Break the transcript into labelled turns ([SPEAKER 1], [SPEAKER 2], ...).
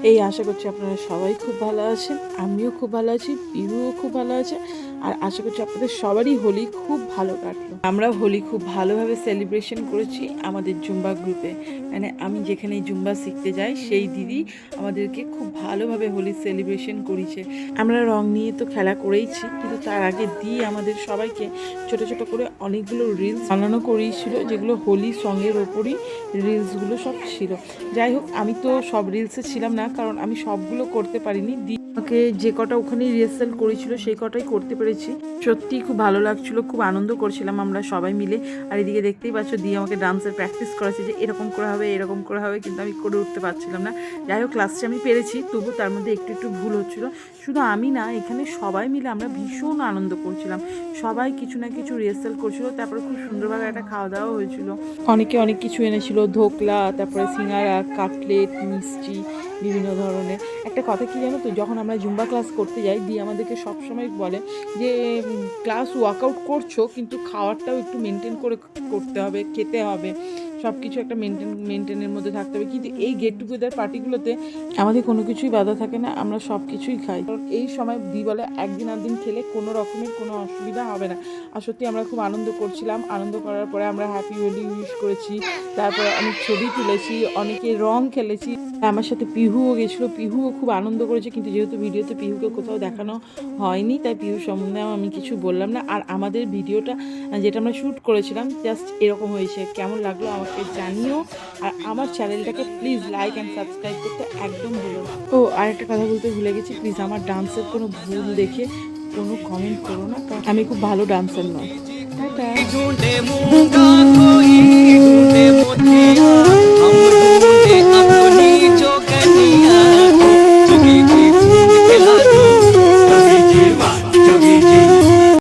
[SPEAKER 1] এই আশা করছি আপনারা সবাই খুব ভালো আছেন, আমিও খুব ভালো আছি, পিহুও খুব ভালো আছে। আর আশা করছি আপনাদের সবারই হোলি খুব ভালো কাটলো। আমরা হোলি খুব ভালোভাবে সেলিব্রেশন করেছি আমাদের জুম্বা গ্রুপে। মানে আমি যেখানে জুম্বা শিখতে যাই সেই দিদি আমাদেরকে খুব ভালোভাবে হোলি সেলিব্রেশন করেছে। আমরা রং নিয়ে তো খেলা করেইছি, কিন্তু তার আগে দিয়ে আমাদের সবাইকে ছোট ছোট করে অনেকগুলো রিলস বানানো করিয়েছিল, যেগুলো হোলি সঙের ওপরই রিলসগুলো সব ছিল। যাই হোক, আমি তো সব রিলসে ছিলাম না, কারণ আমি সবগুলো করতে পারিনি। আমাকে যে কটা ওখানে রিহার্সাল করেছিল সেই কটাই করতে পেরেছি। সত্যিই খুব ভালো লাগছিল, খুব আনন্দ করছিলাম আমরা সবাই মিলে। আর এদিকে দেখতেই পাচ্ছ দিয়ে আমাকে ডান্সের প্র্যাকটিস করেছে যে এরকম করে হবে এরকম করে হবে, কিন্তু আমি করে উঠতে পারছিলাম না। যাই হোক, লাস্টে আমি পেরেছি, তবু তার মধ্যে একটু একটু ভুল হচ্ছিল। শুধু আমি না, এখানে সবাই মিলে আমরা ভীষণ আনন্দ করছিলাম। সবাই কিছু না কিছু রিহার্সাল করছিল, তারপরে খুব সুন্দরভাবে একটা খাওয়া দাওয়া হয়েছিল। অনেকে অনেক কিছু এনেছিল, ধোকলা, তারপরে সিঙ্গারা, কাটলেট, মিষ্টি, বিভিন্ন ধরনের। একটা কথা কি জানো তো, যখন আমরা জুম্বা ক্লাস করতে যাই দিয়ে আমাদেরকে সবসময় বলে যে ক্লাস ওয়ার্কআউট করছো কিন্তু খাওয়ারটাও একটু মেনটেন করে করতে হবে, খেতে হবে, সব কিছু একটা মেনটেনের মধ্যে থাকতে হবে। কিন্তু এই গেট টুগেদার পার্টিগুলোতে আমাদের কোনো কিছুই বাধা থাকে না, আমরা সব কিছুই খাই। কারণ এই সময় দি বলে একদিন আধদিন খেলে কোনো রকমের কোনো অসুবিধা হবে না। আর সত্যি আমরা খুব আনন্দ করছিলাম। আনন্দ করার পরে আমরা হ্যাপি হোলি উইশ করেছি, তারপরে অনেক ছবি তুলেছি, অনেকে রং খেলেছি। আমার সাথে পিহুও গেছিলো, পিহুও খুব আনন্দ করেছে। কিন্তু যেহেতু ভিডিওতে পিহুকে কোথাও দেখানো হয়নি, তাই পিহু সম্বন্ধে আমি কিছু বললাম না। আর আমাদের ভিডিওটা যেটা আমরা শ্যুট করেছিলাম জাস্ট এরকম হয়েছে। কেমন লাগলো আমাকে জানিও। আর আমার চ্যানেলটাকে প্লিজ লাইক অ্যান্ড সাবস্ক্রাইব করতে একদম ভুলো না। ও আরেকটা কথা বলতে ভুলে গেছি, প্লিজ আমার ডান্সের কোনো ভুল দেখে কোনো কমেন্ট করো না, কারণ আমি খুব ভালো ডান্সার নয়। টাটা।